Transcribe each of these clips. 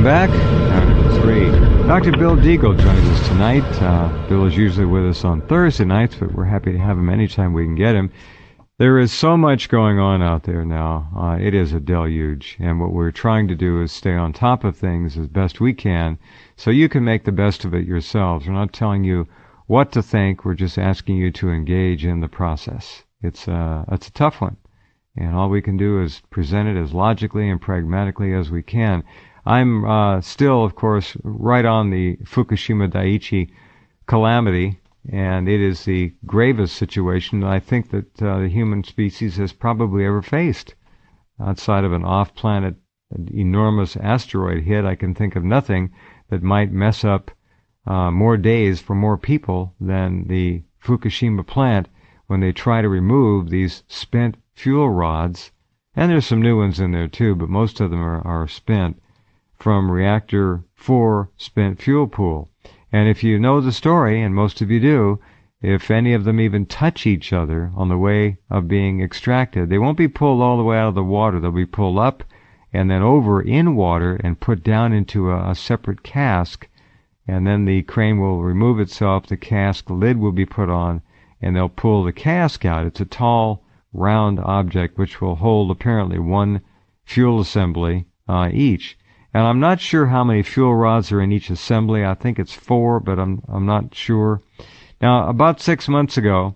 back. Hour number 3. Dr. Bill Deagle joins us tonight. Bill is usually with us on Thursday nights, but we're happy to have him anytime we can get him. There is so much going on out there now. It is a deluge, and what we're trying to do is stay on top of things as best we can so you can make the best of it yourselves. We're not telling you what to think. We're just asking you to engage in the process. It's a tough one, and all we can do is present it as logically and pragmatically as we can. I'm still, of course, right on the Fukushima Daiichi calamity, and it is the gravest situation I think that the human species has probably ever faced. Outside of an off-planet enormous asteroid hit, I can think of nothing that might mess up more days for more people than the Fukushima plant when they try to remove these spent fuel rods, and there's some new ones in there too, but most of them are spent, from Reactor 4 spent fuel pool. And if you know the story, and most of you do, if any of them even touch each other on the way of being extracted, they won't be pulled all the way out of the water. They'll be pulled up and then over in water and put down into a separate cask, and then the crane will remove itself, the cask lid will be put on, and they'll pull the cask out. It's a tall, round object which will hold apparently one fuel assembly each. And I'm not sure how many fuel rods are in each assembly. I think it's 4, but I'm not sure. Now, about 6 months ago,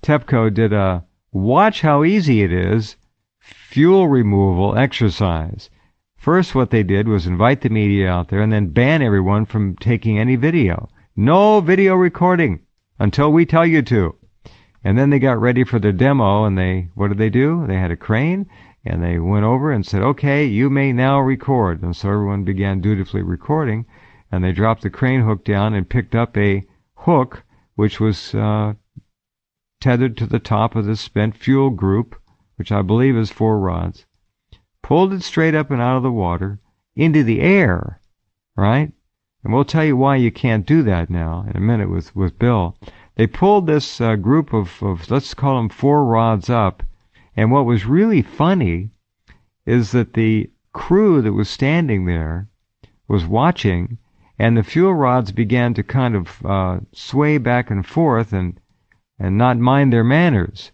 TEPCO did a watch how easy it is fuel removal exercise. First, what they did was invite the media out there and then ban everyone from taking any video. No video recording until we tell you to. And then they got ready for their demo, and what did they do? They had a crane, and they went over and said, okay, you may now record. And so everyone began dutifully recording, and they dropped the crane hook down and picked up a hook which was tethered to the top of this spent fuel group, which I believe is 4 rods, pulled it straight up and out of the water into the air, right? And we'll tell you why you can't do that now in a minute with Bill. They pulled this group of, let's call them 4 rods up, and what was really funny is that the crew that was standing there was watching, and the fuel rods began to kind of sway back and forth and not mind their manners.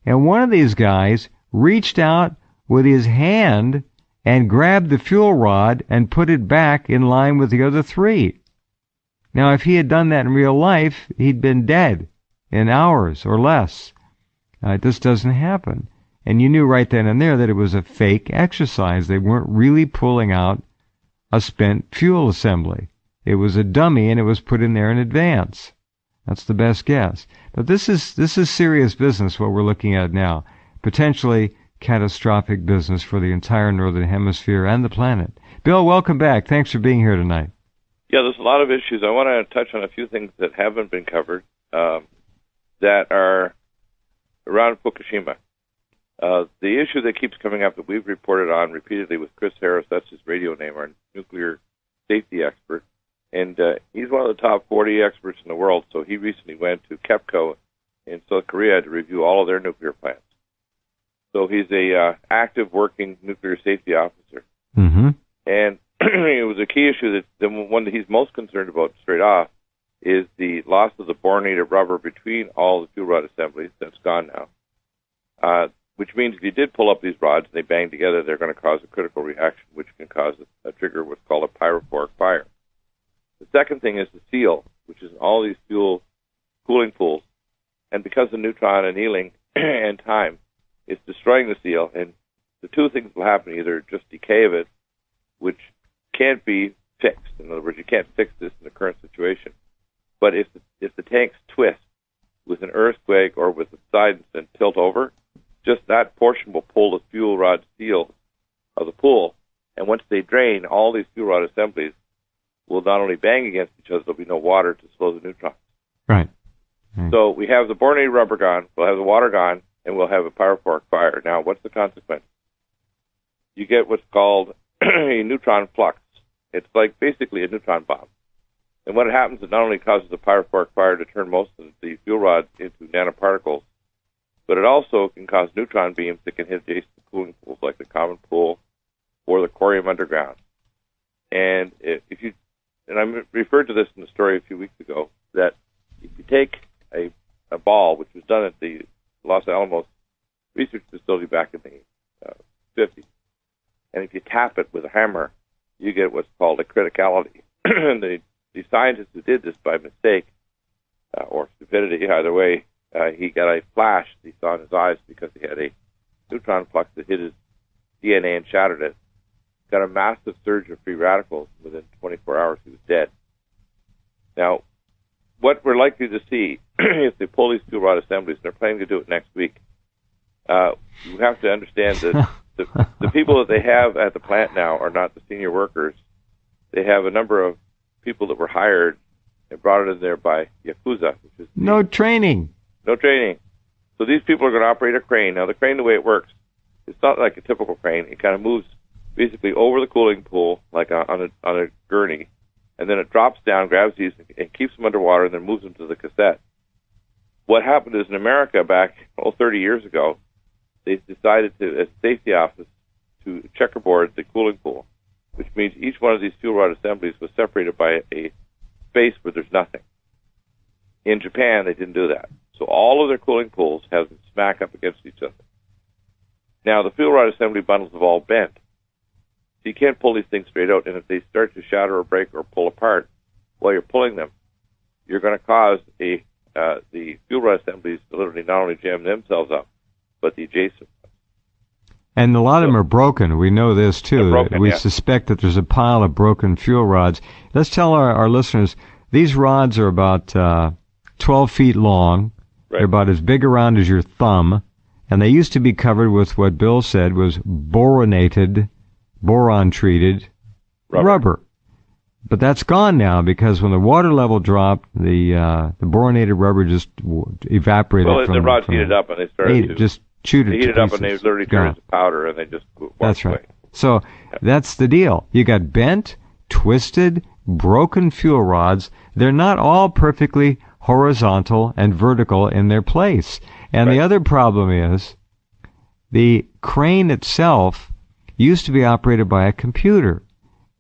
And one of these guys reached out with his hand and grabbed the fuel rod and put it back in line with the other 3. Now, if he had done that in real life, he'd been dead in hours or less. This doesn't happen. And you knew right then and there that it was a fake exercise. They weren't really pulling out a spent fuel assembly. It was a dummy, and it was put in there in advance. That's the best guess. But this is serious business, what we're looking at now. Potentially catastrophic business for the entire Northern Hemisphere and the planet. Bill, welcome back. Thanks for being here tonight. Yeah, there's a lot of issues. I want to touch on a few things that haven't been covered that are around Fukushima. The issue that keeps coming up that we've reported on repeatedly with Chris Harris, that's his radio name, our nuclear safety expert, and he's one of the top 40 experts in the world, so he recently went to KEPCO in South Korea to review all of their nuclear plants. So he's a active working nuclear safety officer. Mm-hmm. And it was a key issue that the one that he's most concerned about straight off is the loss of the borinated rubber between all the fuel rod assemblies. That's gone now. Which means if you did pull up these rods and they bang together, they're going to cause a critical reaction, which can cause a trigger what's called a pyrophoric fire. The second thing is the seal, which is in all these fuel cooling pools. And because of neutron annealing and time, it's destroying the seal. And the two things will happen, either just decay of it, which can't be fixed. In other words, you can't fix this in the current situation. But if the tanks twist with an earthquake or with the sides and tilt over, just that portion will pull the fuel rod seal of the pool. And once they drain, all these fuel rod assemblies will not only bang against each other, there'll be no water to slow the neutrons. Right. So we have the borinated rubber gone, we'll have the water gone, and we'll have a pyrophoric fire. Now, what's the consequence? You get what's called a neutron flux. It's like basically a neutron bomb. And what happens, it not only causes a pyrophoric fire to turn most of the fuel rods into nanoparticles, but it also can cause neutron beams that can hit adjacent cooling pools like the common pool or the corium underground. And if you, and I referred to this in the story a few weeks ago, that if you take a ball, which was done at the Los Alamos research facility back in the 50s, and if you tap it with a hammer, you get what's called a criticality. And the scientist who did this by mistake or stupidity, either way, he got a flash that he saw in his eyes because he had a neutron flux that hit his DNA and shattered it. Got a massive surge of free radicals. Within 24 hours, he was dead. Now, what we're likely to see if they pull these fuel rod assemblies, they're planning to do it next week, you have to understand that the people that they have at the plant now are not the senior workers. They have a number of people that were hired and brought in there by Yakuza. Which is no training. No training. So these people are going to operate a crane. Now, the crane, the way it works, it's not like a typical crane. It kind of moves basically over the cooling pool, like on a gurney, and then it drops down, grabs these, and keeps them underwater, and then moves them to the cassette. What happened is in America back 30 years ago, they decided to, as a safety office, to checkerboard the cooling pool, which means each one of these fuel rod assemblies was separated by a space where there's nothing. In Japan, they didn't do that. So all of their cooling pools have them smack up against each other. Now, the fuel rod assembly bundles have all bent. So you can't pull these things straight out, and if they start to shatter or break or pull apart while you're pulling them, you're going to cause the fuel rod assemblies to literally not only jam themselves up, but the adjacent ones. And a lot of them are broken. We know this, too. Broken, we yeah. suspect that there's a pile of broken fuel rods. Let's tell our listeners, these rods are about 12 feet long. Right. They're about as big around as your thumb. And they used to be covered with what Bill said was boron-treated rubber. But that's gone now because when the water level dropped, the boronated rubber just evaporated. Well, the rods heated up and they started to just chewed it. They heated up and they literally turned into powder and they just walked That's right. away. So that's the deal. You got bent, twisted, broken fuel rods. They're not all perfectly horizontal and vertical in their place. And the other problem is the crane itself used to be operated by a computer.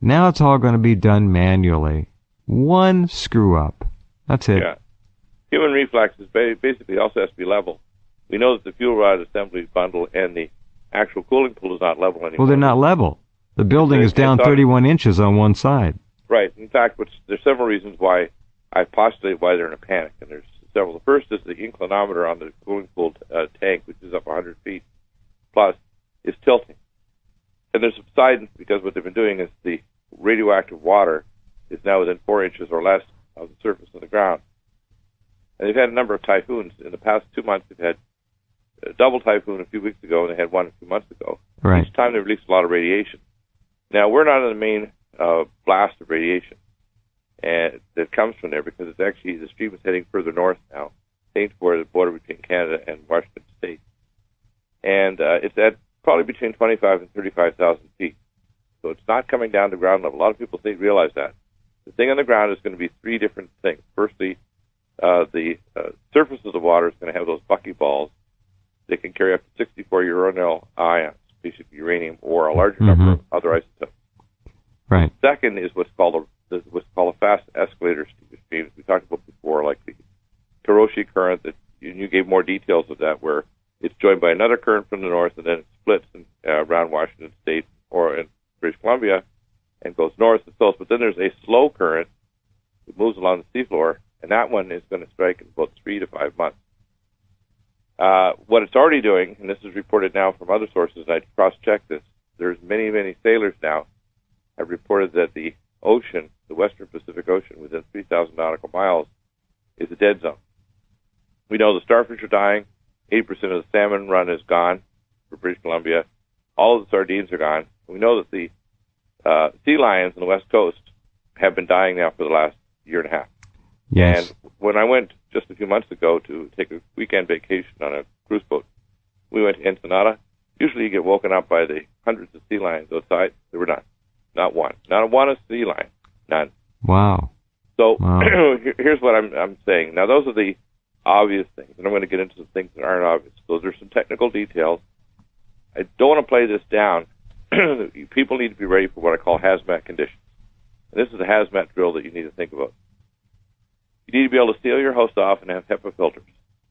Now it's all going to be done manually. One screw up. That's it. Yeah. Human reflexes basically also has to be level. We know that the fuel rod assembly bundle and the actual cooling pool is not level anymore. Well, they're not level. The building is down 31 inches on one side. Right. In fact, there's several reasons why I postulate why they're in a panic, and there's several. The first is the inclinometer on the cooling pool tank, which is up 100 feet plus, is tilting. And there's subsidence because what they've been doing is the radioactive water is now within 4 inches or less of the surface of the ground. And they've had a number of typhoons. In the past 2 months, they've had a double typhoon a few weeks ago, and they had one a few months ago. Right. Each time they released a lot of radiation. Now, we're not in the main blast of radiation and that comes from there because it's actually, the stream is heading further north now, heading toward the border between Canada and Washington State. And it's at probably between 25 and 35,000 feet. So it's not coming down to ground level. A lot of people realize that. The thing on the ground is going to be three different things. Firstly, the surface of the water is going to have those buckyballs. They can carry up to 64 uranyl ions, basically uranium, or a larger number of other isotopes. Right. Second is what's called a fast escalator stream. We talked about before, like the Karoshi current. That you gave more details of that, where it's joined by another current from the north, and then it splits around Washington State or in British Columbia and goes north and south. But then there's a slow current that moves along the seafloor, and that one is going to strike in about 3 to 5 months. What it's already doing, and this is reported now from other sources, I cross-checked this, there's many, many sailors now have reported that the ocean, the western Pacific Ocean, within 3,000 nautical miles, is a dead zone. We know the starfish are dying. 80% of the salmon run is gone for British Columbia. All of the sardines are gone. We know that the sea lions on the west coast have been dying now for the last year and a half. Yes. And when I went just a few months ago to take a weekend vacation on a cruise boat, we went to Ensenada. Usually you get woken up by the hundreds of sea lions outside. There were none. Not one. Not one a sea lion. None. Wow. So here's what I'm saying. Now, those are the obvious things, and I'm going to get into some things that aren't obvious. Those are some technical details. I don't want to play this down. People need to be ready for what I call hazmat conditions. And this is a hazmat drill that you need to think about. You need to be able to seal your house off and have HEPA filters.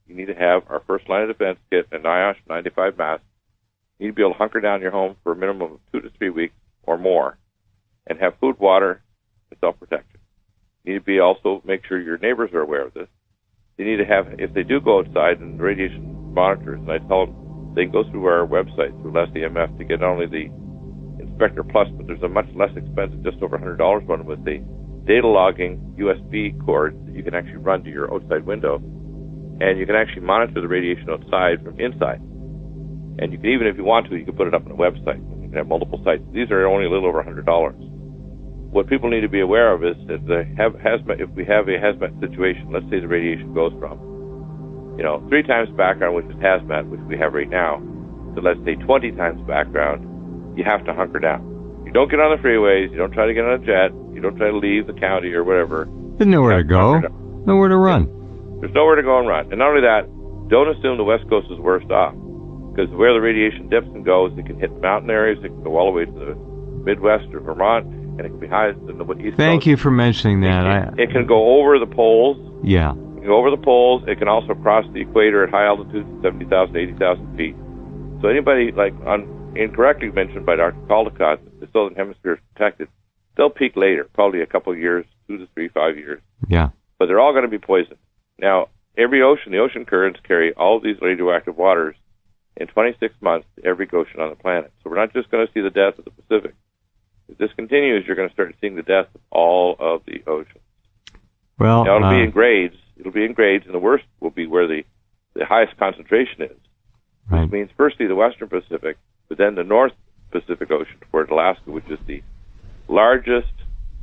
You need to have our first line of defense kit, a NIOSH 95 mask. You need to be able to hunker down your home for a minimum of 2 to 3 weeks or more and have food, water, and self-protection. You need to be also make sure your neighbors are aware of this. You need to have, if they do go outside and radiation monitors, and I tell them they can go through our website, through Less EMF, to get not only the Inspector Plus, but there's a much less expensive, just over $100 one with the data logging USB cord that you can actually run to your outside window, and you can actually monitor the radiation outside from inside. And you can, even if you want to, you can put it up on a website. You can have multiple sites. These are only a little over $100. What people need to be aware of is that if we have a hazmat situation, let's say the radiation goes from, 3 times background, which is hazmat, which we have right now, to let's say 20 times background, you have to hunker down. You don't get on the freeways. You don't try to get on a jet. You don't try to leave the county or whatever. There's nowhere to go. Nowhere to run. There's nowhere to go and run. And not only that, don't assume the West Coast is worse off. Because where the radiation dips and goes, it can hit mountain areas. It can go all the way to the Midwest or Vermont, and it can be highest in the East Coast. Thank you for mentioning that. It can go over the poles. Yeah. It can go over the poles. It can also cross the equator at high altitudes, 70,000, 80,000 feet. So anybody, incorrectly mentioned by Dr. Caldecott, the Southern Hemisphere is protected, they'll peak later, probably a couple of years, 2 to 3, 5 years. Yeah. But they're all going to be poisoned. Now, every ocean, the ocean currents carry all of these radioactive waters in 26 months to every ocean on the planet. So we're not just going to see the death of the Pacific. If this continues, you're going to start seeing the death of all of the oceans. Well, now, it'll be in grades. It'll be in grades, and the worst will be where the highest concentration is. Right. Which means, firstly, the Western Pacific, but then the North Pacific Ocean toward Alaska, which is the largest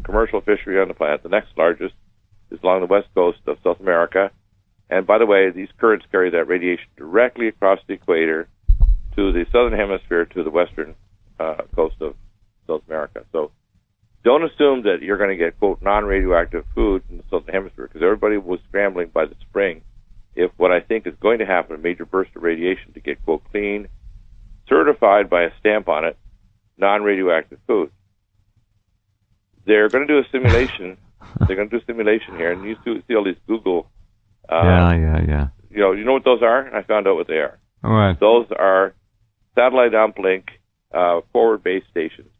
commercial fishery on the planet. The next largest is along the west coast of South America. And by the way, these currents carry that radiation directly across the equator to the southern hemisphere, to the western coast of South America. So don't assume that you're going to get, quote, non-radioactive food in the southern hemisphere, because everybody was scrambling by the spring if what I think is going to happen, a major burst of radiation, to get, quote, clean, certified by a stamp on it, non-radioactive food. They're going to do a simulation. They're going to do a simulation here, and you see all these Google. Yeah. You know what those are? I found out what they are. All right. Those are satellite uplink forward base stations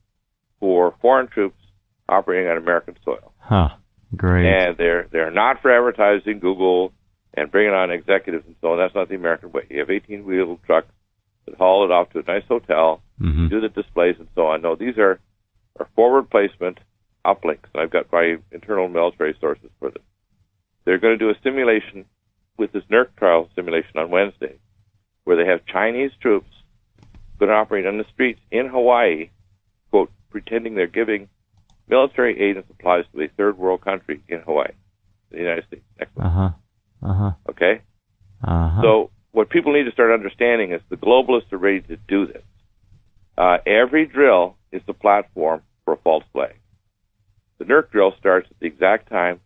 for foreign troops operating on American soil. Huh. Great. And they're not for advertising Google and bringing on executives and so on. That's not the American way. You have 18-wheel trucks that haul it off to a nice hotel, do the displays and so on. No, these are forward placement uplinks. And I've got my internal military sources for this. They're going to do a simulation with this NERC trial simulation on Wednesday, where they have Chinese troops going to operate on the streets in Hawaii, quote, pretending they're giving military aid and supplies to a third world country in Hawaii, the United States. Excellent. Okay? So what people need to start understanding is the globalists are ready to do this. Every drill is the platform for a false flag. The NERC drill starts at the exact time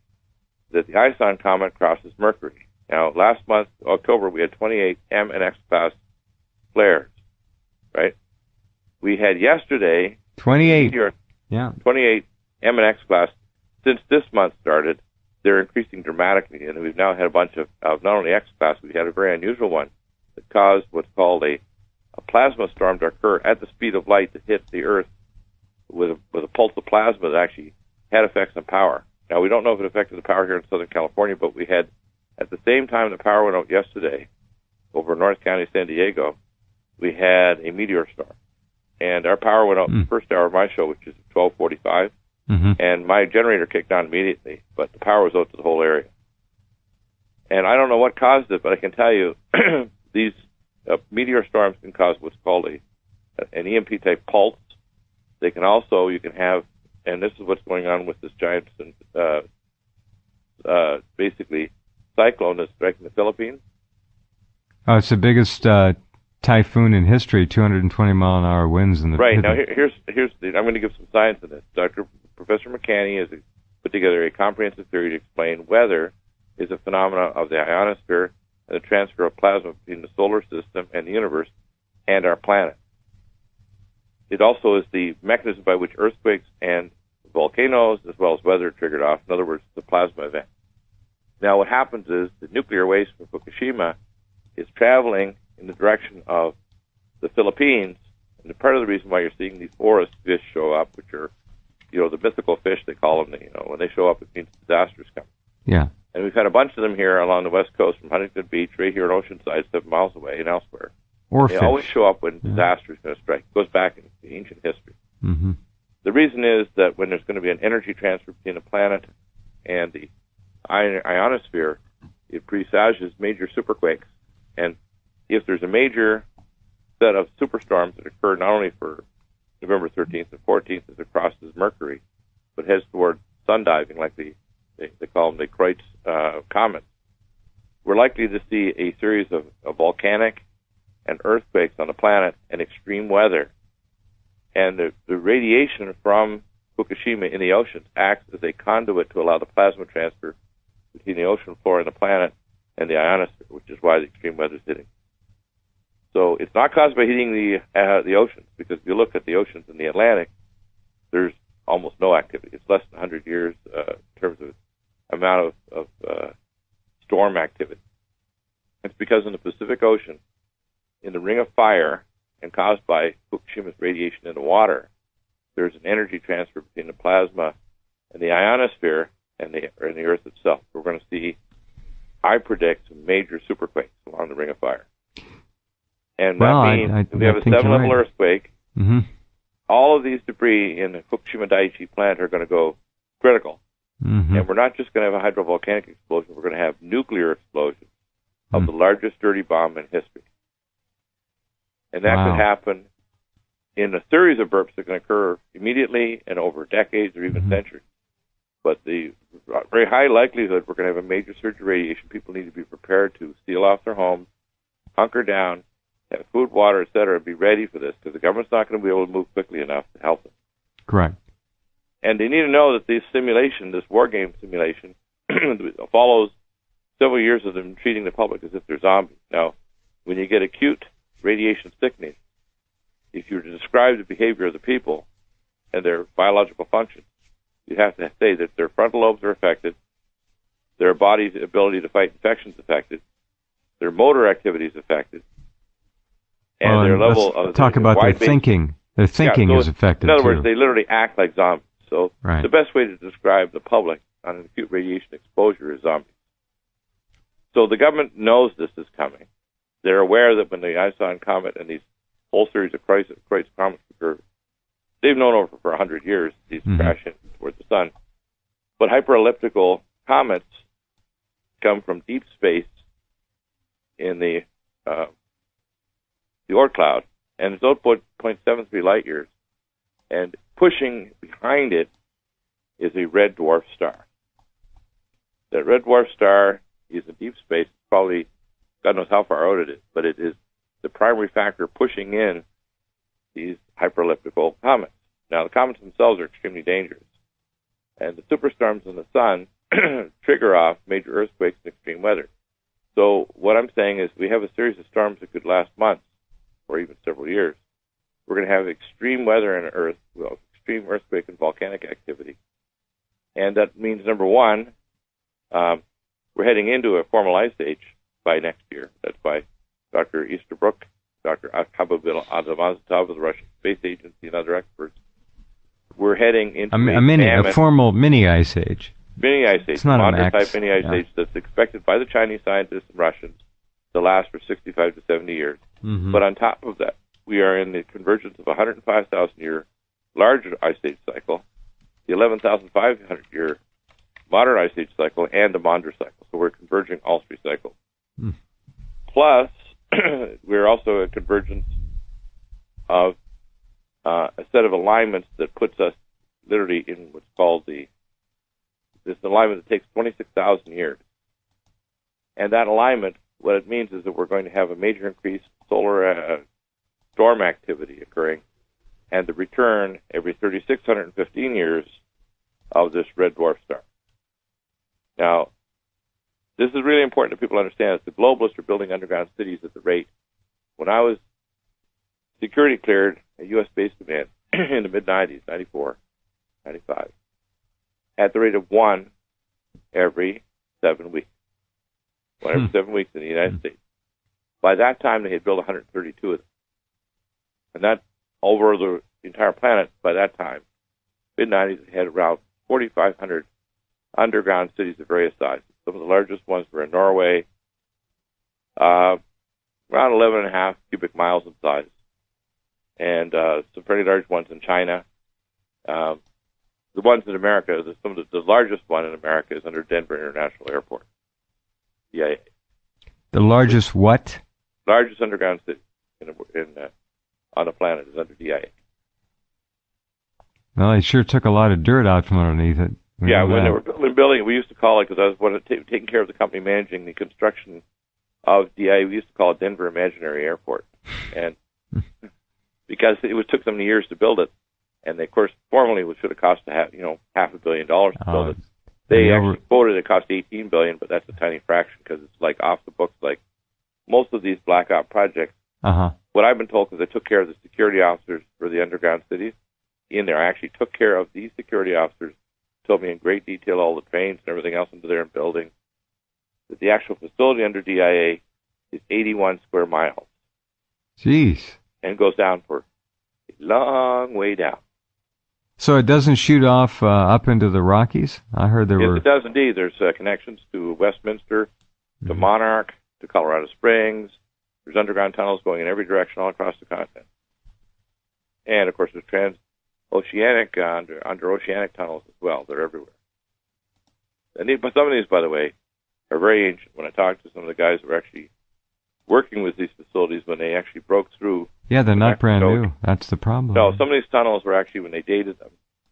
that the Ison comet crosses Mercury. Now, last month, October, we had 28 M and X class flares, right? We had yesterday 28. 28 M and X class. Since this month started, they're increasing dramatically, and we've now had a bunch of not only X class, we had a very unusual one that caused what's called a plasma storm to occur at the speed of light that hit the Earth with a pulse of plasma that actually had effects on power. Now, we don't know if it affected the power here in Southern California, but we had, at the same time the power went out yesterday over North County, San Diego, we had a meteor storm. And our power went out in the first hour of my show, which is 12:45, and my generator kicked on immediately, but the power was out to the whole area. And I don't know what caused it, but I can tell you these meteor storms can cause what's called an EMP-type pulse. They can also, you can have, and this is what's going on with this giant, basically, cyclone that's striking the Philippines. Oh, it's the biggest typhoon in history, 220-mile-an-hour winds in the Right. Now, here's I'm going to give some science in this. Professor McCanney has put together a comprehensive theory to explain weather is a phenomenon of the ionosphere and the transfer of plasma between the solar system and the universe and our planet. It also is the mechanism by which earthquakes and volcanoes as well as weather triggered off. In other words, the plasma event. Now, what happens is the nuclear waste from Fukushima is traveling in the direction of the Philippines, and part of the reason why you're seeing these forest fish show up, which are, the mythical fish they call them. When they show up, it means disaster's coming. Yeah. And we've had a bunch of them here along the west coast, from Huntington Beach, right here in Oceanside, 7 miles away, and elsewhere. They always show up when disaster is going to strike. It goes back into ancient history. Mm-hmm. The reason is that when there's going to be an energy transfer between the planet and the ionosphere, it presages major superquakes. And if there's a major set of superstorms that occur not only for November 13th and 14th as it crosses Mercury, but heads toward sundiving, like they call them the Kreutz comets, we're likely to see a series of volcanic and earthquakes on the planet and extreme weather. And the radiation from Fukushima in the oceans acts as a conduit to allow the plasma transfer between the ocean floor and the planet and the ionosphere, which is why the extreme weather is hitting. So it's not caused by heating the oceans, because if you look at the oceans in the Atlantic, there's almost no activity. It's less than 100 years in terms of amount of storm activity. It's because in the Pacific Ocean, in the Ring of Fire, and caused by Fukushima's radiation in the water, there's an energy transfer between the plasma and the ionosphere and the Earth itself. We're going to see, I predict, some major superquakes along the Ring of Fire. And that means if we have a 7-level earthquake, mm-hmm. all of these debris in the Fukushima Daiichi plant are going to go critical. Mm-hmm. And we're not just going to have a hydrovolcanic explosion, we're going to have nuclear explosions of the largest dirty bomb in history. And that could happen in a series of burps that can occur immediately and over decades or even centuries. But the very high likelihood we're going to have a major surge of radiation. People need to be prepared to seal off their homes, hunker down, have food, water, etc., be ready for this, because the government's not going to be able to move quickly enough to help them. Correct. And they need to know that this simulation, this war game simulation, follows several years of them treating the public as if they're zombies. Now, when you get acute radiation sickness, if you were to describe the behavior of the people and their biological functions, you have to say that their frontal lobes are affected, their body's ability to fight infections affected, their motor activity is affected, and their level of talk about their thinking. Their thinking is affected. In other words, they literally act like zombies. So the best way to describe the public on an acute radiation exposure is zombies. So the government knows this is coming. They're aware that when the Ison comet and these whole series of Kreutz comets occur, they've known over for 100 years these crash in towards the sun. But hyperelliptical comets come from deep space in the Oort cloud, and it's 0.73 light years. And pushing behind it is a red dwarf star. That red dwarf star is in deep space, probably God knows how far out it is, but it is the primary factor pushing in these hyperelliptical comets. Now, the comets themselves are extremely dangerous, and the superstorms in the sun trigger off major earthquakes and extreme weather. So what I'm saying is we have a series of storms that could last months or even several years. We're going to have extreme weather in Earth, extreme earthquake and volcanic activity. And that means, number one, we're heading into a formal ice age by next year. That's by Dr. Easterbrook, Dr. Akhababil Azamazatov of the Russian Space Agency, and other experts. We're heading into a formal mini ice age. Mini ice age. It's not an type mini ice age that's expected by the Chinese scientists and Russians to last for 65 to 70 years. Mm-hmm. But on top of that, we are in the convergence of a 105,000-year large ice age cycle, the 11,500-year moderate ice age cycle, and the Maunder cycle. So we're converging all three cycles. Mm. Plus, we're also a convergence of a set of alignments that puts us literally in what's called this alignment that takes 26,000 years. And that alignment, what it means is that we're going to have a major increase in solar storm activity occurring, and the return every 3,615 years of this red dwarf star. Now, this is really important that people understand that the globalists are building underground cities at the rate. When I was security cleared at U.S. Space Command in the mid-90s, 94, 95, at the rate of one every 7 weeks. One every 7 weeks in the United States. By that time, they had built 132 of them. And that, over the entire planet, by that time, mid-90s, they had around 4,500 underground cities of various sizes. Some of the largest ones were in Norway, around 11.5 cubic miles in size, and some pretty large ones in China. The ones in America, the largest one in America is under Denver International Airport. DIA. The largest what? Largest underground city on the planet is under DIA. Well, they sure took a lot of dirt out from underneath it. Yeah, when they were building it, we used to call it, because I was taking care of the company managing the construction of DIA, we used to call it Denver Imaginary Airport. And because it took so many years to build it, and they, of course, formally it should have cost $500 million to build it. They actually quoted it cost $18 billion, but that's a tiny fraction because it's like off the books, like most of these black op projects. What I've been told, because I took care of the security officers for the underground cities in there, I actually took care of these security officers, told me in great detail all the trains and everything else into their building, that the actual facility under DIA is 81 square miles. Jeez. And goes down for a long way down. So it doesn't shoot off up into the Rockies? I heard there were... Yes, it does indeed. There's connections to Westminster, to Monarch, to Colorado Springs. There's underground tunnels going in every direction all across the continent. And, of course, there's transoceanic, under-oceanic tunnels as well. They're everywhere. And some of these, by the way, are very ancient. When I talked to some of the guys who were actually working with these facilities when they actually broke through... Yeah, they're not brand new. That's the problem. No, some of these tunnels were actually, when they dated them,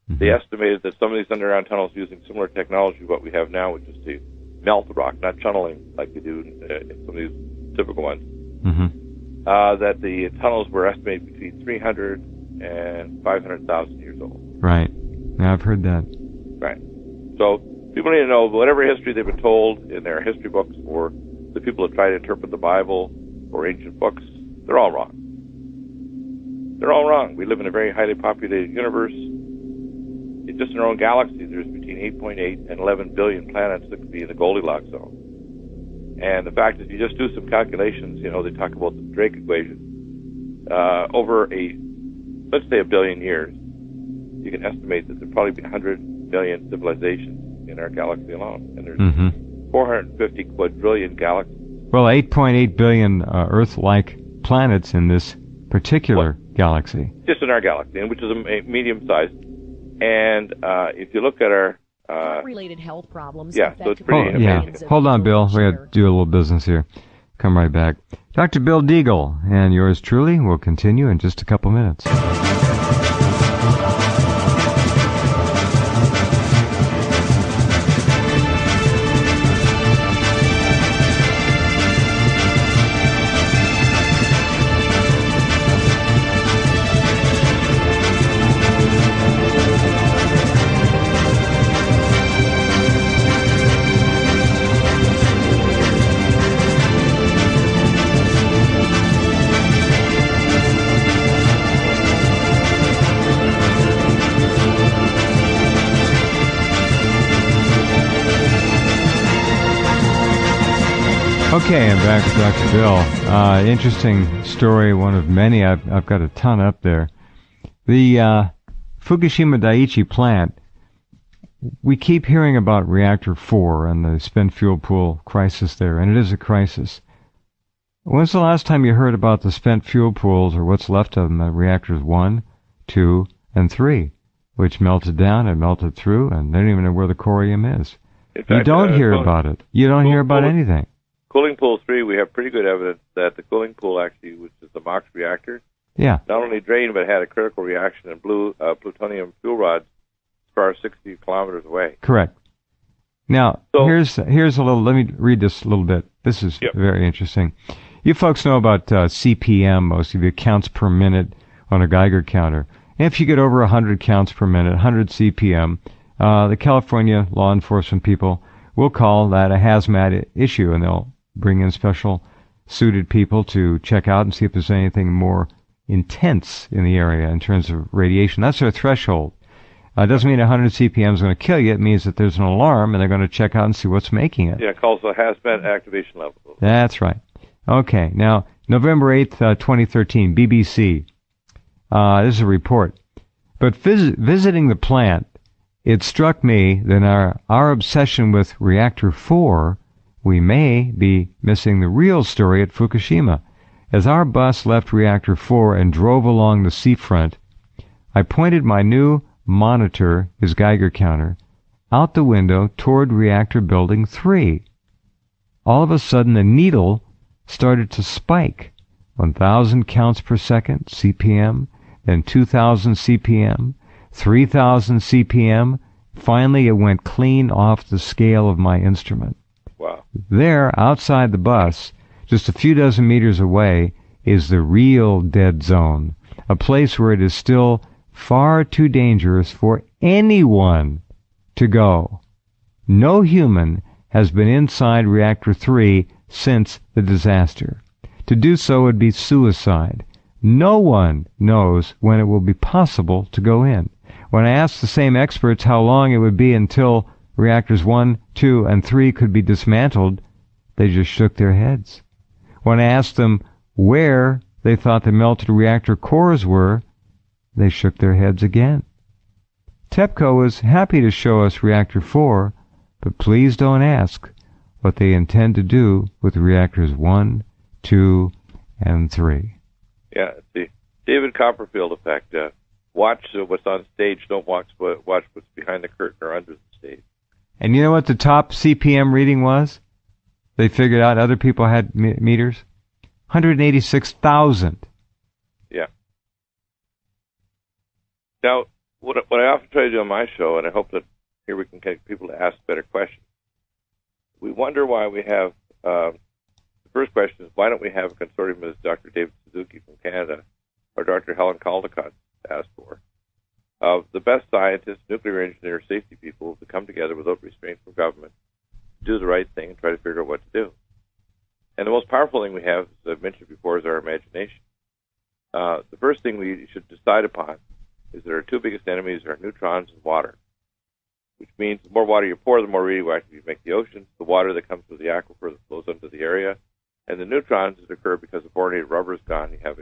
they estimated that some of these underground tunnels using similar technology to what we have now, which is to melt the rock, not tunneling like they do in some of these typical ones, that the tunnels were estimated between 300 and 500,000 years old. Right. Yeah, I've heard that. Right. So people need to know whatever history they've been told in their history books, or the people that try to interpret the Bible or ancient books, they're all wrong. They're all wrong. We live in a very highly populated universe. Just in our own galaxy, there's between 8.8 and 11 billion planets that could be in the Goldilocks zone. And the fact is, you just do some calculations, they talk about the Drake equation. Over let's say a billion years, you can estimate that there'll probably be 100 million civilizations in our galaxy alone. And there's 450 quadrillion galaxies. Well, 8.8 billion Earth-like planets in this particular galaxy. Just in our galaxy, which is a medium-sized. And if you look at our... related health problems. Yeah, so it's pretty amazing. Hold on, Bill. We got to do a little business here. Come right back. Dr. Bill Deagle and yours truly will continue in just a couple minutes. Okay, I'm back with Dr. Bill. Interesting story, one of many. I've got a ton up there. The Fukushima Daiichi plant, we keep hearing about Reactor 4 and the spent fuel pool crisis there, and it is a crisis. When's the last time you heard about the spent fuel pools, or what's left of them, at Reactors 1, 2, and 3, which melted down and melted through, and they don't even know where the corium is? In fact, you don't hear about it. You don't hear about anything. Cooling Pool 3, we have pretty good evidence that the cooling pool actually, which is the MOX reactor, not only drained but had a critical reaction and blew plutonium fuel rods as far as 60 kilometers away. Correct. Now, here's a little, let me read this a little bit. This is very interesting. You folks know about CPM, most of you, counts per minute on a Geiger counter. And if you get over 100 counts per minute, 100 CPM, the California law enforcement people will call that a hazmat issue, and they'll bring in special suited people to check out and see if there's anything more intense in the area in terms of radiation. That's their threshold. Doesn't mean 100 CPM is going to kill you. It means that there's an alarm, and they're going to check out and see what's making it. Yeah, it calls the hazmat activation level. That's right. Okay, now, November 8th, 2013, BBC. This is a report. But visiting the plant, it struck me that our obsession with Reactor 4, we may be missing the real story at Fukushima. As our bus left Reactor 4 and drove along the seafront, I pointed my new monitor, his Geiger counter, out the window toward Reactor Building 3. All of a sudden, the needle started to spike. 1,000 counts per second, CPM, then 2,000 CPM, 3,000 CPM. Finally, it went clean off the scale of my instrument. Wow. There, outside the bus, just a few dozen meters away, is the real dead zone, a place where it is still far too dangerous for anyone to go. No human has been inside Reactor 3 since the disaster. To do so would be suicide. No one knows when it will be possible to go in. When I asked the same experts how long it would be until Reactors 1, 2, and 3 could be dismantled, they just shook their heads. When I asked them where they thought the melted reactor cores were, they shook their heads again. TEPCO was happy to show us Reactor 4, but please don't ask what they intend to do with Reactors 1, 2, and 3. Yeah, it's the David Copperfield effect. Watch what's on stage, don't watch what's behind the curtain or under the stage. And you know what the top CPM reading was? They figured out other people had meters. 186,000. Yeah. Now, what I often try to do on my show, and I hope that here we can get people to ask better questions. We wonder why we have, the first question is, why don't we have a consortium as Dr. David Suzuki from Canada or Dr. Helen Caldecott asked for, of the best scientists, nuclear engineers, safety people to come together without restraint from government, do the right thing and try to figure out what to do. And the most powerful thing we have, as I've mentioned before, is our imagination. The first thing we should decide upon is that our two biggest enemies are neutrons and water, which means the more water you pour, the more radioactive you make the oceans, the water that comes from the aquifer that flows into the area, and the neutrons that occur because the bornated rubber is gone. You have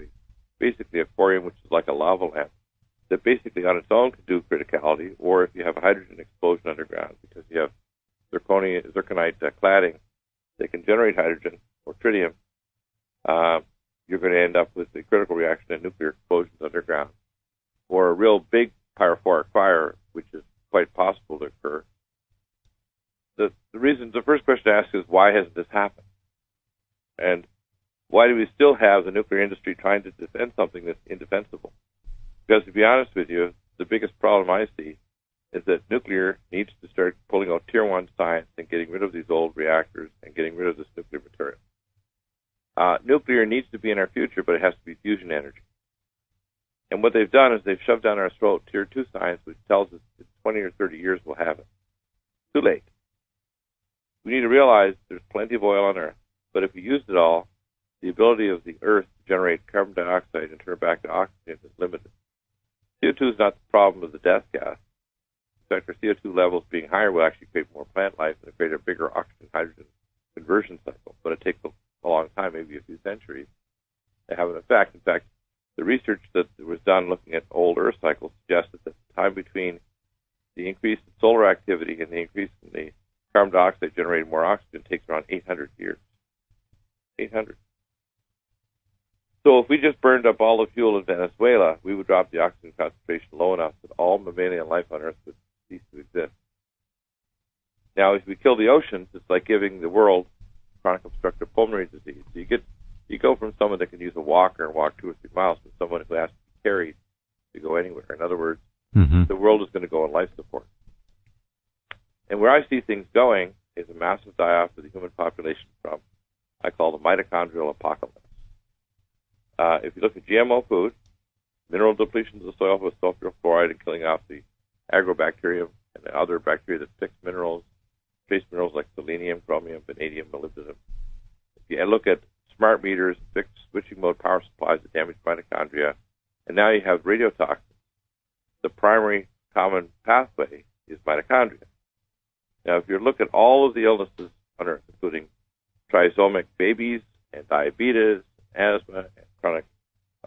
basically a corium, which is like a lava lamp, that basically on its own can do criticality, or if you have a hydrogen explosion underground, because you have zirconite cladding that can generate hydrogen or tritium, you're going to end up with a critical reaction and nuclear explosions underground, or a real big pyrophoric fire, which is quite possible to occur. The first question to ask is, why hasn't this happened? And why do we still have the nuclear industry trying to defend something that's indefensible? Because to be honest with you, the biggest problem I see is that nuclear needs to start pulling out Tier 1 science and getting rid of these old reactors and getting rid of this nuclear material. Nuclear needs to be in our future, but it has to be fusion energy. And what they've done is they've shoved down our throat Tier 2 science, which tells us in 20 or 30 years we'll have it. Too late. We need to realize there's plenty of oil on Earth, but if we used it all, the ability of the Earth to generate carbon dioxide and turn it back to oxygen is limited. CO2 is not the problem of the death gas. In fact, our CO2 levels being higher will actually create more plant life and create a bigger oxygen-hydrogen conversion cycle, but it takes a long time, maybe a few centuries, to have an effect. In fact, the research that was done looking at old Earth cycles suggested that the time between the increase in solar activity and the increase in the carbon dioxide generating more oxygen takes around 800 years. 800. So if we just burned up all the fuel in Venezuela, we would drop the oxygen concentration low enough that all mammalian life on Earth would cease to exist. Now, if we kill the oceans, it's like giving the world chronic obstructive pulmonary disease. So you go from someone that can use a walker and walk 2 or 3 miles to someone who has to be carried to go anywhere. In other words, the world is going to go on life support. And where I see things going is a massive die-off of the human population from, I call the mitochondrial apocalypse. If you look at GMO food, mineral depletion of the soil with sulfur fluoride and killing off the agrobacterium and the other bacteria that fix minerals, trace minerals like selenium, chromium, vanadium, molybdenum. If you look at smart meters, fixed switching mode power supplies that damage mitochondria, and now you have radiotoxins, the primary common pathway is mitochondria. Now, if you look at all of the illnesses on Earth, including trisomic babies and diabetes, asthma, and chronic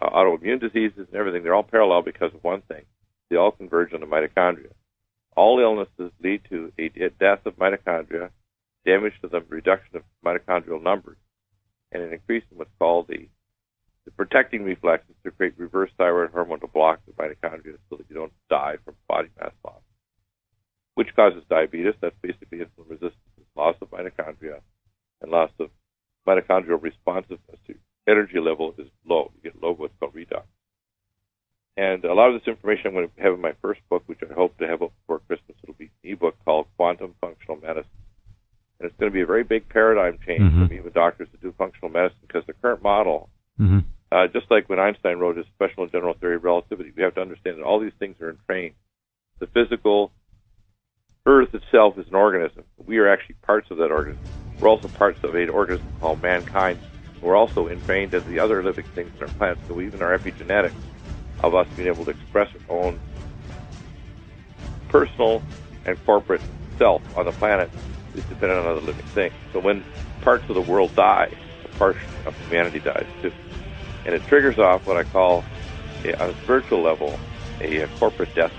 autoimmune diseases and everything, they're all parallel because of one thing. They all converge on the mitochondria. All illnesses lead to a death of mitochondria, damage to them, reduction of mitochondrial numbers, and an increase in what's called the protecting reflexes to create reverse thyroid hormone to block the mitochondria so that you don't die from body mass loss, which causes diabetes. That's basically insulin resistance, loss of mitochondria, and loss of mitochondrial responsiveness to energy level is low. You get low what's called redox. And a lot of this information I'm going to have in my first book, which I hope to have up before Christmas. It'll be an ebook called Quantum Functional Medicine. And it's going to be a very big paradigm change for even doctors to do functional medicine, because the current model, just like when Einstein wrote his special and general theory of relativity, we have to understand that all these things are entrained. The physical Earth itself is an organism. We are actually parts of that organism. We're also parts of an organism called mankind. We're also entrained as the other living things in our planet. So even our epigenetics of us being able to express our own personal and corporate self on the planet is dependent on other living things. So when parts of the world die, a part of humanity dies too. And it triggers off what I call, on a spiritual level, a corporate death.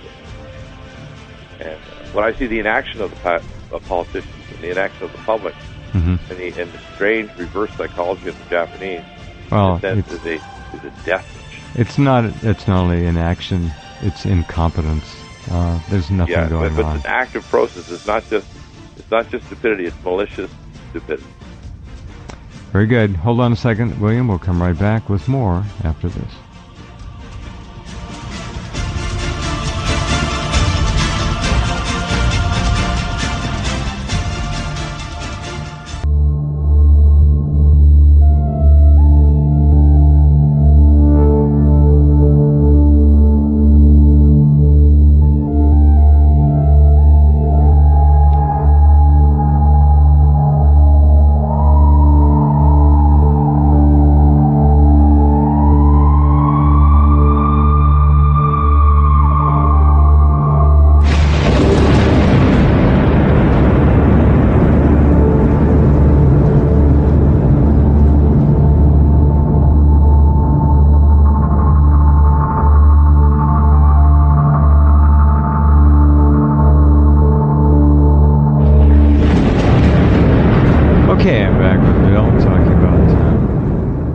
And when I see the inaction of the politicians and the inaction of the public, and the strange reverse psychology of the Japanese, well, is a death. It's not only inaction; it's incompetence. There's nothing going but on. It's an active process. It's not just stupidity. It's malicious stupidity. Very good. Hold on a second, William. We'll come right back with more after this.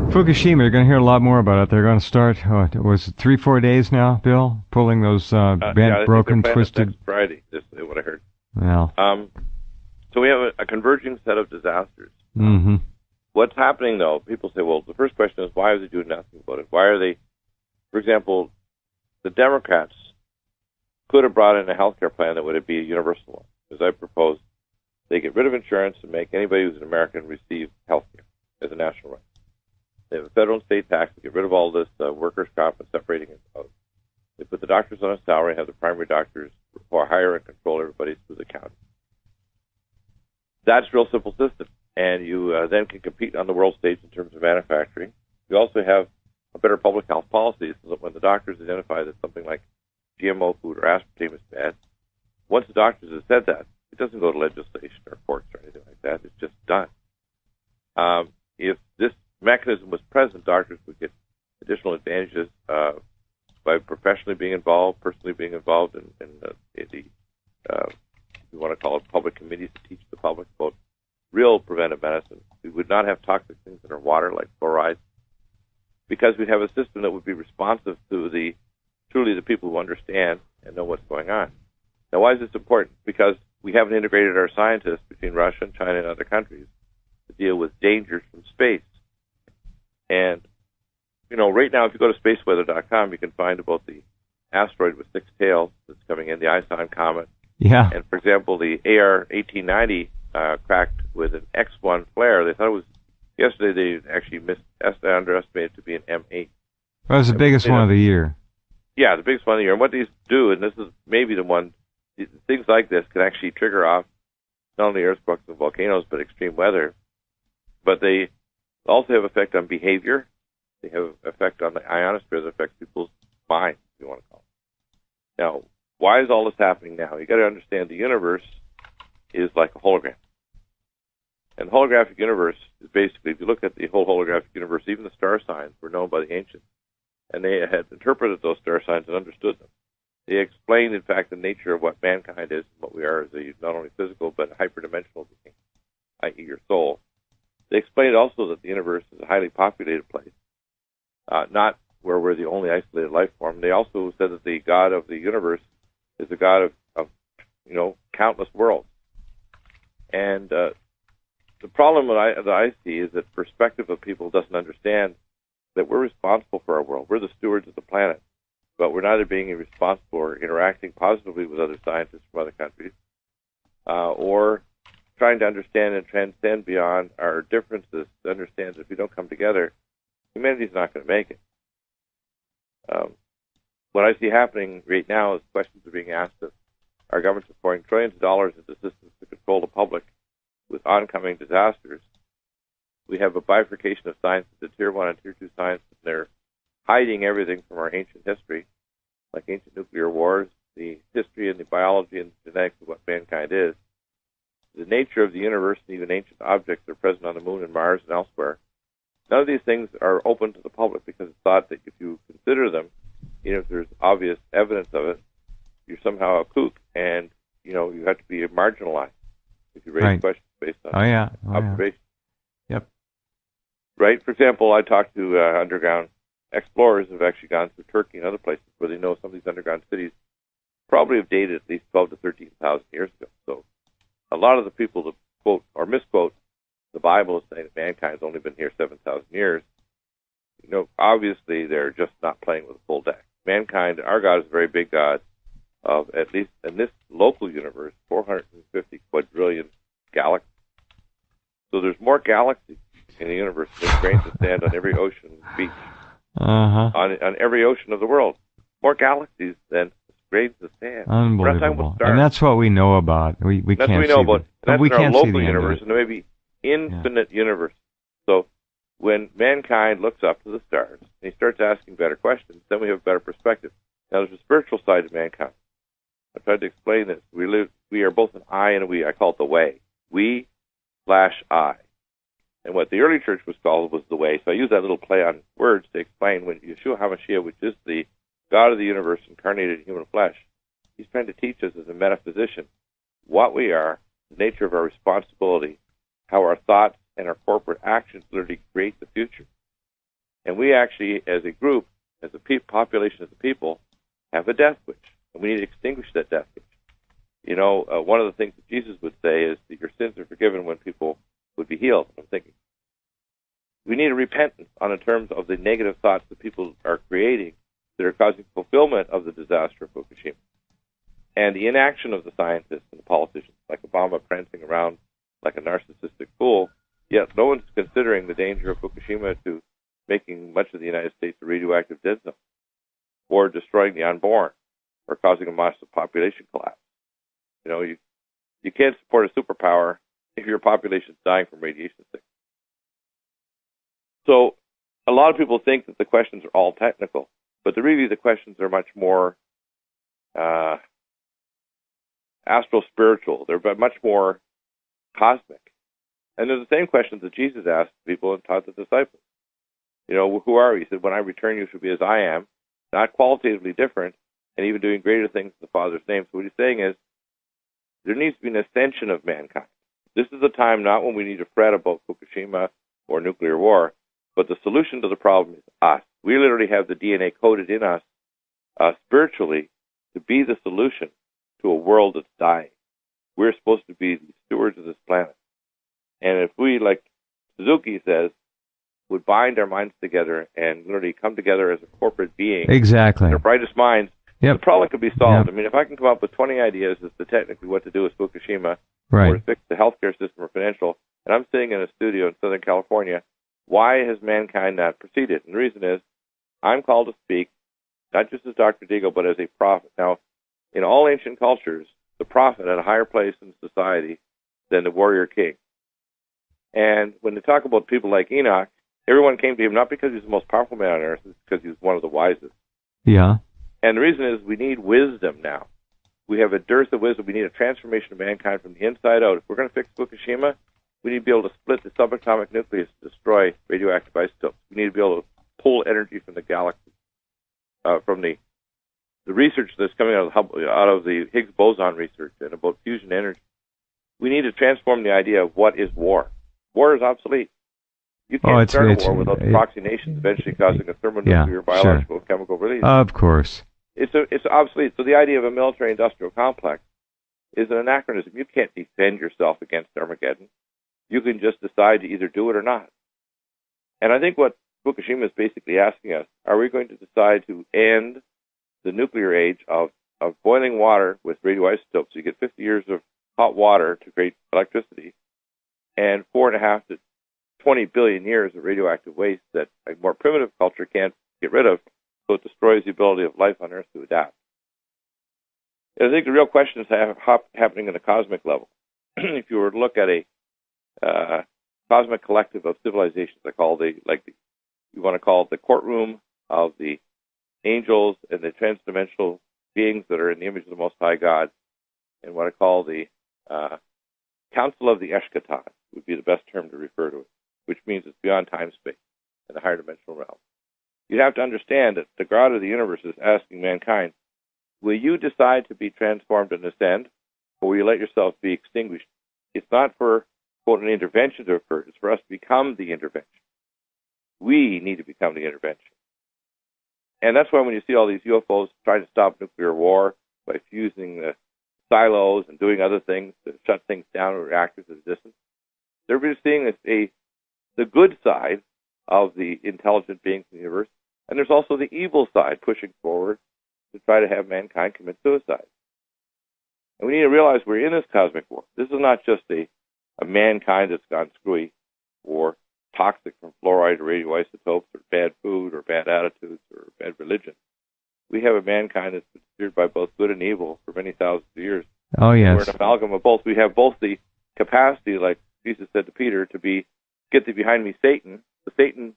Fukushima, you're going to hear a lot more about it. They're going to start, was it 3-4 days now, Bill? Pulling those bent, broken, twisted... Next Friday, is what I heard. Well. So we have a converging set of disasters. What's happening, though, people say, well, the first question is, why are they doing nothing about it? Why are they, for example, the Democrats could have brought in a health care plan that would be a universal one. As I proposed, they get rid of insurance and make anybody who's an American receive health care as a national right. They have a federal and state tax to get rid of all this workers' comp and separating it out. They put the doctors on a salary, have the primary doctors hire and control everybody through the county. That's a real simple system. And you then can compete on the world stage in terms of manufacturing. You also have a better public health policy so that when the doctors identify that something like GMO food or aspartame is bad, once the doctors have said that, it doesn't go to legislation or courts or anything like that. It's just done. If this mechanism was present, doctors would get additional advantages by professionally being involved, personally being involved in the you want to call it public committees to teach the public about real preventive medicine. We would not have toxic things in our water like fluoride, because we'd have a system that would be responsive to truly the people who understand and know what's going on. Now, why is this important? Because we haven't integrated our scientists between Russia and China and other countries to deal with dangers from space. And, right now, if you go to spaceweather.com, you can find about the asteroid with 6 tails that's coming in, the Ison comet. Yeah. And, for example, the AR-1890 cracked with an X1 flare. They thought it was, yesterday they actually underestimated it to be an M8. Well, it was the biggest one of the year. Yeah, the biggest one of the year. And what these do, and this is maybe the one, things like this can actually trigger off not only earthquakes and volcanoes, but extreme weather. But they also have effect on behavior. They have effect on the ionosphere that affects people's minds, if you want to call it. Now, why is all this happening now? You got to understand the universe is like a hologram. And the holographic universe is basically, if you look at the whole holographic universe, even the star signs were known by the ancients. And they had interpreted those star signs and understood them. They explained, in fact, the nature of what mankind is and what we are as a not only physical but hyperdimensional being, i.e. your soul. They explained also that the universe is a highly populated place, not where we're the only isolated life form. They also said that the God of the universe is a God of countless worlds. And the problem that I see is that perspective of people doesn't understand that we're responsible for our world. We're the stewards of the planet, but we're neither being responsible or interacting positively with other scientists from other countries, or trying to understand and transcend beyond our differences to understand that if we don't come together, humanity's not going to make it. What I see happening right now is questions are being asked of our governments are pouring trillions of dollars into systems to control the public with oncoming disasters. We have a bifurcation of science into Tier 1 and Tier 2 science, and they're hiding everything from our ancient history, like ancient nuclear wars, the history and the biology and the genetics of what mankind is. The nature of the universe and even ancient objects that are present on the moon and Mars and elsewhere. None of these things are open to the public because it's thought that if you consider them, even if there's obvious evidence of it, you're somehow a kook, and you have to be marginalized if you raise questions based on observation. Yep. Right? For example, I talked to underground explorers who have actually gone through Turkey and other places where they know some of these underground cities probably have dated at least 12 to 13,000 years ago. So a lot of the people that quote or misquote the Bible as saying that mankind's only been here 7,000 years, obviously they're just not playing with a full deck. Mankind, our God, is a very big God of, at least in this local universe, 450 quadrillion galaxies. So there's more galaxies in the universe than grains of sand on every ocean beach. On every ocean of the world. More galaxies than grains of sand. Unbelievable. And that's what we know about. We that's can't what we know see about. That's we in our can't local see the universe, and there may be infinite universe. So when mankind looks up to the stars and he starts asking better questions, then we have a better perspective. Now there's a spiritual side of mankind. I tried to explain this. We are both an I and a we. I call it the way. We/I. And what the early church was called was the way. So I use that little play on words to explain when Yeshua HaMashiach, which is the God of the universe incarnated in human flesh, he's trying to teach us as a metaphysician what we are, the nature of our responsibility, how our thoughts and our corporate actions literally create the future. And we actually, as a group, as a population of the people, have a death wish. And we need to extinguish that death wish. One of the things that Jesus would say is that your sins are forgiven when people would be healed. I'm thinking we need a repentance on the terms of the negative thoughts that people are creating that are causing fulfillment of the disaster of Fukushima. And the inaction of the scientists and the politicians, like Obama prancing around like a narcissistic fool, yet no one's considering the danger of Fukushima to making much of the United States a radioactive dead zone, or destroying the unborn, or causing a massive population collapse. You can't support a superpower if your population's dying from radiation sickness. So a lot of people think that the questions are all technical, but the questions are much more astro-spiritual. They're much more cosmic. And they're the same questions that Jesus asked people and taught the disciples. Who are we? He said, when I return, you shall be as I am, not qualitatively different, and even doing greater things in the Father's name. So what he's saying is, there needs to be an ascension of mankind. This is a time not when we need to fret about Fukushima or nuclear war, but the solution to the problem is us. We literally have the DNA coded in us spiritually to be the solution to a world that's dying. We're supposed to be the stewards of this planet. And if we, like Suzuki says, would bind our minds together and literally come together as a corporate being, exactly, their brightest minds, the problem could be solved. Yep. I mean, if I can come up with 20 ideas as to technically what to do with Fukushima, right, or to fix the healthcare system or financial, and I'm sitting in a studio in Southern California, why has mankind not proceeded? And the reason is, I'm called to speak, not just as Dr. Deagle, but as a prophet. Now, in all ancient cultures, the prophet had a higher place in society than the warrior king. And when they talk about people like Enoch, everyone came to him not because he's the most powerful man on earth, it's because he was one of the wisest. Yeah. And the reason is we need wisdom now. We have a dearth of wisdom. We need a transformation of mankind from the inside out. If we're going to fix Fukushima, we need to be able to split the subatomic nucleus to destroy radioactive isotopes. We need to be able to pull energy from the galaxy, from the research that's coming out of the Higgs boson research and about fusion energy. We need to transform the idea of what is war. War is obsolete. You can't start a war without the proxy nations eventually causing a thermonuclear, biological, chemical release. Of course. It's obsolete. So the idea of a military-industrial complex is an anachronism. You can't defend yourself against Armageddon. You can just decide to either do it or not. And I think what Fukushima is basically asking us, are we going to decide to end the nuclear age of boiling water with radioisotopes? You get 50 years of hot water to create electricity and 4.5 to 20 billion years of radioactive waste that a more primitive culture can't get rid of, so it destroys the ability of life on Earth to adapt. And I think the real question is happening at a cosmic level. If you were to look at a cosmic collective of civilizations, you want to call it the courtroom of the angels and the transdimensional beings that are in the image of the Most High God, and what I call the Council of the Eshkatan would be the best term to refer to it, which means it's beyond time-space in the higher dimensional realm. You have to understand that the God of the universe is asking mankind, will you decide to be transformed and ascend, or will you let yourself be extinguished? It's not for, quote, an intervention to occur. It's for us to become the intervention. We need to become the intervention. And that's why when you see all these UFOs trying to stop nuclear war by fusing the silos and doing other things to shut things down with reactors at a distance, they're just seeing the good side of the intelligent beings in the universe, and there's also the evil side pushing forward to try to have mankind commit suicide. And we need to realize we're in this cosmic war. This is not just a mankind that's gone screwy or toxic from fluoride or radioisotopes or bad food or bad attitudes or bad religion. We have a mankind that's been steered by both good and evil for many thousands of years. Oh, yes. We're an amalgam of both. We have both the capacity, like Jesus said to Peter, to get thee behind me, Satan. The Satan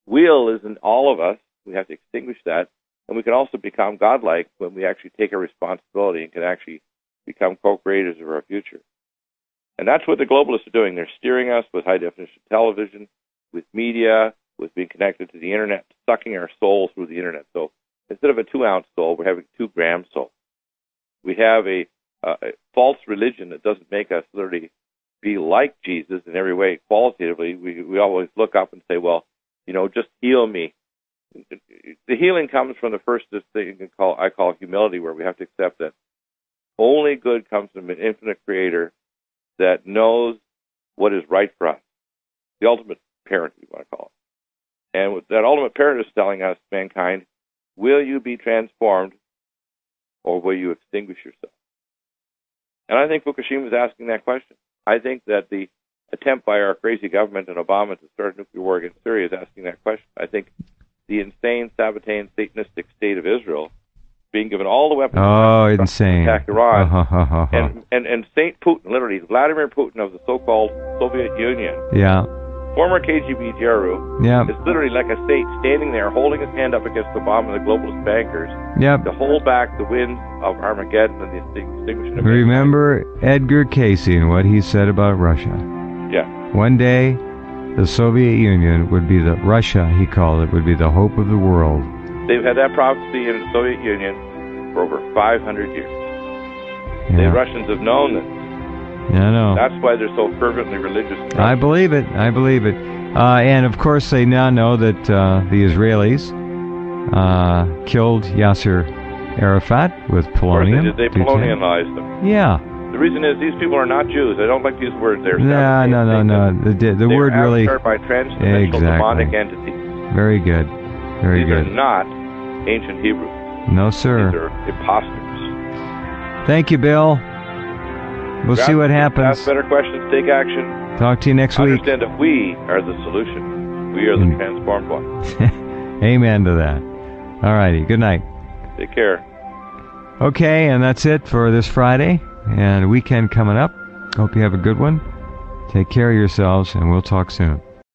will is in all of us. We have to extinguish that. And we can also become godlike when we actually take our responsibility and can actually become co-creators of our future. And that's what the globalists are doing. They're steering us with high-definition television, with media, with being connected to the Internet, sucking our soul through the Internet. So instead of a 2-ounce soul, we're having 2-gram soul. We have a false religion that doesn't make us literally be like Jesus in every way. Qualitatively, we always look up and say, well, just heal me. The healing comes from the first thing I call humility, where we have to accept that only good comes from an infinite creator that knows what is right for us. The ultimate parent, we want to call it. And that ultimate parent is telling us, mankind, will you be transformed or will you extinguish yourself? And I think Fukushima is asking that question. I think that the attempt by our crazy government and Obama to start a nuclear war against Syria is asking that question. I think the insane, Sabbatean, Satanistic state of Israel being given all the weapons to attack Iran, and Saint Putin, literally Vladimir Putin of the so-called Soviet Union, former KGB GRU, is literally like a saint standing there holding his hand up against Obama and the globalist bankers to hold back the winds of Armageddon and the extinguishing of mankind. Remember Edgar Cayce and what he said about Russia. One day, the Soviet Union would be Russia, he called it, would be the hope of the world. They've had that prophecy in the Soviet Union for over 500 years. The Russians have known this. I know. That's why they're so fervently religious. I believe it. And of course, they now know that the Israelis killed Yasser Arafat with polonium. They poloniumized them. Yeah. The reason is these people are not Jews. I don't like these words. No. The word really. They're by transdimensional demonic entities. Very good. These are not ancient Hebrews. No, sir. These are imposters. Thank you, Bill. We'll see what happens. Ask better questions. Take action. Talk to you next week. Understand that we are the solution. We are the transformed one. Amen to that. All righty. Good night. Take care. Okay, and that's it for this Friday and weekend coming up. Hope you have a good one. Take care of yourselves, and we'll talk soon.